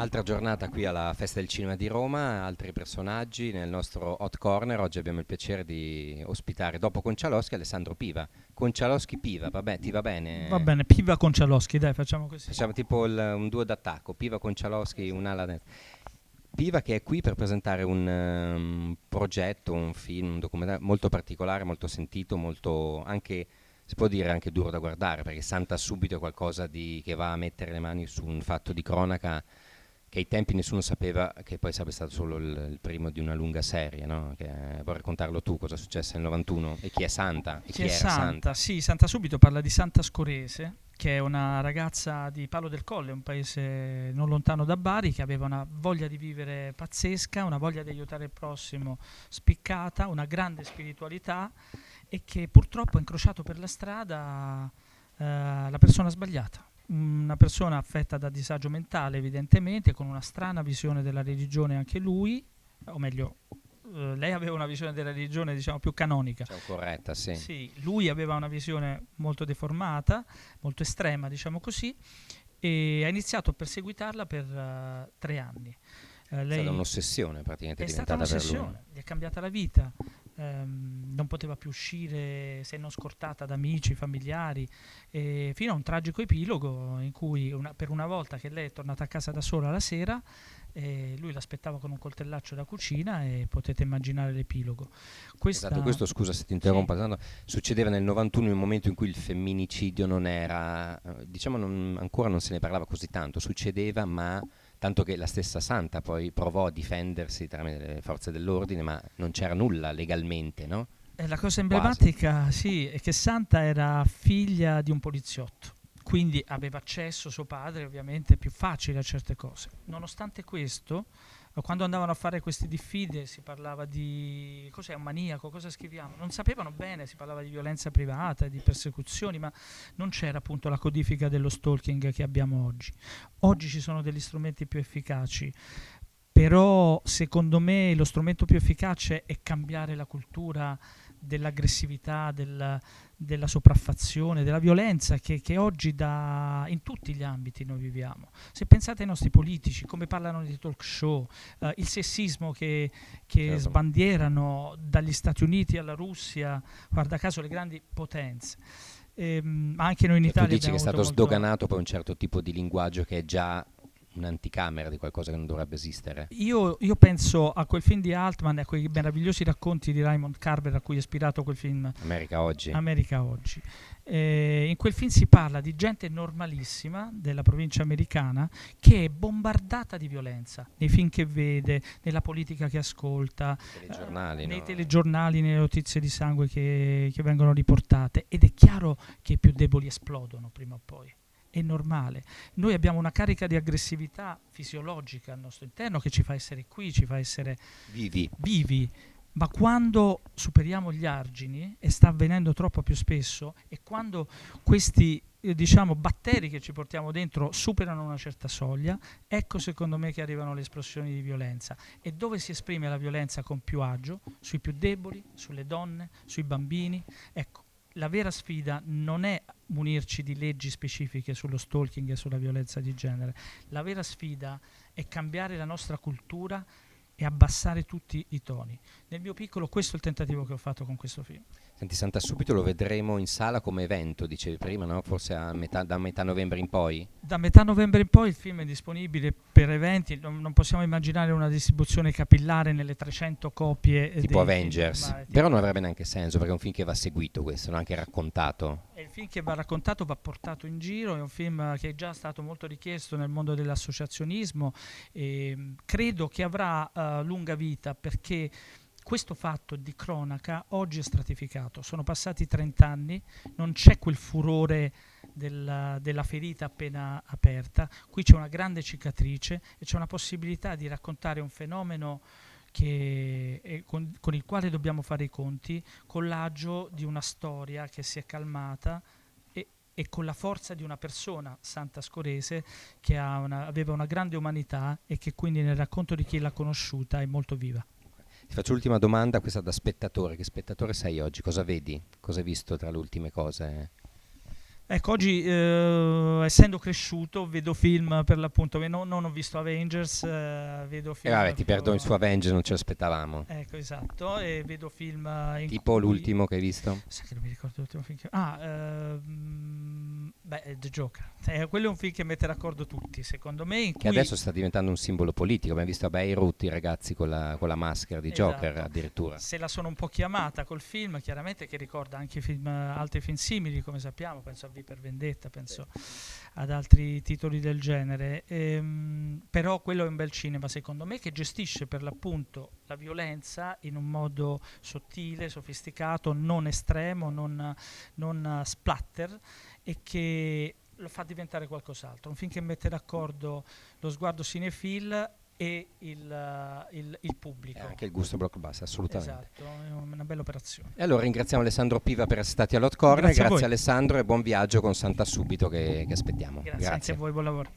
Altra giornata qui alla Festa del Cinema di Roma, altri personaggi nel nostro Hot Corner. Oggi abbiamo il piacere di ospitare, dopo Concialoschi, Alessandro Piva. Concialoschi Piva, vabbè, ti va bene? Va bene, Piva Concialoschi, dai, facciamo così. Facciamo tipo un duo d'attacco, Piva Concialoschi, un'ala destra. Piva che è qui per presentare un progetto, un film, un documentario molto particolare, molto sentito, molto anche, si può dire, anche duro da guardare, perché Santa Subito è qualcosa che va a mettere le mani su un fatto di cronaca che ai tempi nessuno sapeva che poi sarebbe stato solo il primo di una lunga serie, no? Vuoi raccontarlo tu cosa è successo nel 91 e chi è Santa? E Chi chi è era Santa? Sì, Santa Subito parla di Santa Scorese, che è una ragazza di Palo del Colle, un paese non lontano da Bari, che aveva una voglia di vivere pazzesca, una voglia di aiutare il prossimo spiccata, una grande spiritualità, e che purtroppo ha incrociato per la strada la persona sbagliata. Una persona affetta da disagio mentale, evidentemente, con una strana visione della religione anche lui, o meglio, lei aveva una visione della religione, diciamo, più canonica. Cioè, corretta, sì. Sì, lui aveva una visione molto deformata, molto estrema, diciamo così, e ha iniziato a perseguitarla per 3 anni. È stata un'ossessione praticamente, è diventata stata per lui. un'ossessione, gli è cambiata la vita. Non poteva più uscire se non scortata da amici, familiari, fino a un tragico epilogo in cui per una volta che lei è tornata a casa da sola la sera, lui l'aspettava con un coltellaccio da cucina e potete immaginare l'epilogo. Esatto, questo, scusa se ti interrompo, Sì. succedeva nel 91, nel momento in cui il femminicidio non era, diciamo, ancora non se ne parlava così tanto, succedeva, ma tanto che la stessa Santa poi provò a difendersi tramite le forze dell'ordine, ma non c'era nulla legalmente, no? La cosa Quasi. emblematica, sì, è che Santa era figlia di un poliziotto, quindi aveva accesso, suo padre ovviamente, più facile a certe cose. Nonostante questo, quando andavano a fare questi diffide si parlava di cos'è un maniaco, cosa scriviamo? Non sapevano bene, si parlava di violenza privata, di persecuzioni, ma non c'era appunto la codifica dello stalking che abbiamo oggi. Oggi ci sono degli strumenti più efficaci, però secondo me lo strumento più efficace è cambiare la cultura dell'aggressività, della sopraffazione, della violenza che oggi in tutti gli ambiti noi viviamo. Se pensate ai nostri politici, come parlano di talk show, il sessismo che Certo. sbandierano dagli Stati Uniti alla Russia, guarda caso le grandi potenze. Ma anche noi in Cioè, tu Italia dici che è abbiamo stato avuto molto... sdoganato poi un certo tipo di linguaggio che è già un'anticamera di qualcosa che non dovrebbe esistere. Io penso a quel film di Altman e a quei meravigliosi racconti di Raymond Carver a cui è ispirato quel film America Oggi. America Oggi. In quel film si parla di gente normalissima della provincia americana che è bombardata di violenza nei film che vede, nella politica che ascolta, Telegiornali, nei no? telegiornali, nelle notizie di sangue che vengono riportate, ed è chiaro che i più deboli esplodono prima o poi. È normale. Noi abbiamo una carica di aggressività fisiologica al nostro interno che ci fa essere qui, ci fa essere vivi, ma quando superiamo gli argini, e sta avvenendo troppo più spesso, e quando questi diciamo batteri che ci portiamo dentro superano una certa soglia, ecco secondo me che arrivano le esplosioni di violenza. E dove si esprime la violenza con più agio? Sui più deboli, sulle donne, sui bambini. Ecco, la vera sfida non è munirci di leggi specifiche sullo stalking e sulla violenza di genere. La vera sfida è cambiare la nostra cultura e abbassare tutti i toni. Nel mio piccolo questo è il tentativo che ho fatto con questo film. Senti, Santa Subito lo vedremo in sala come evento, dicevi prima, no? Forse da metà novembre in poi? Da metà novembre in poi il film è disponibile per eventi, non possiamo immaginare una distribuzione capillare nelle 300 copie Tipo dei Avengers, film, però non avrebbe neanche senso perché è un film che va seguito questo, no? Anche raccontato. È il film che va raccontato, va portato in giro, è un film che è già stato molto richiesto nel mondo dell'associazionismo e credo che avrà lunga vita perché questo fatto di cronaca oggi è stratificato, sono passati 30 anni, non c'è quel furore della ferita appena aperta, qui c'è una grande cicatrice e c'è una possibilità di raccontare un fenomeno con il quale dobbiamo fare i conti, con l'agio di una storia che si è calmata e con la forza di una persona, Santa Scorese, che aveva una grande umanità e che quindi nel racconto di chi l'ha conosciuta è molto viva. Ti faccio l'ultima domanda, questa da spettatore. Che spettatore sei oggi? Cosa vedi? Cosa hai visto tra le ultime cose? Ecco, oggi essendo cresciuto vedo film per l'appunto, non ho visto Avengers, vedo film Vabbè, ti più... perdono su Avengers, non ce l'aspettavamo. Ecco, esatto, e vedo film in Tipo cui... l'ultimo che hai visto? Sai che non mi ricordo l'ultimo film che... The Joker. Quello è un film che mette d'accordo tutti, secondo me, in Che cui... adesso sta diventando un simbolo politico. Abbiamo visto a Beirut i ragazzi con la maschera di Joker Esatto. addirittura. Se la sono un po' chiamata col film, chiaramente, che ricorda anche film, altri film simili, come sappiamo, penso a V per Vendetta, penso ad altri titoli del genere. Però quello è un bel cinema, secondo me, che gestisce per l'appunto la violenza in un modo sottile, sofisticato, non estremo, non splatter, e che lo fa diventare qualcos'altro. Un film che mette d'accordo lo sguardo cinefil e il pubblico. E anche il gusto blockbuster, assolutamente. Esatto, è una bella operazione. E allora ringraziamo Alessandro Piva per essere stati all'Hot Corner. Grazie a Grazie voi. Alessandro e buon viaggio con Santa Subito che aspettiamo. Grazie anche a voi, buon lavoro.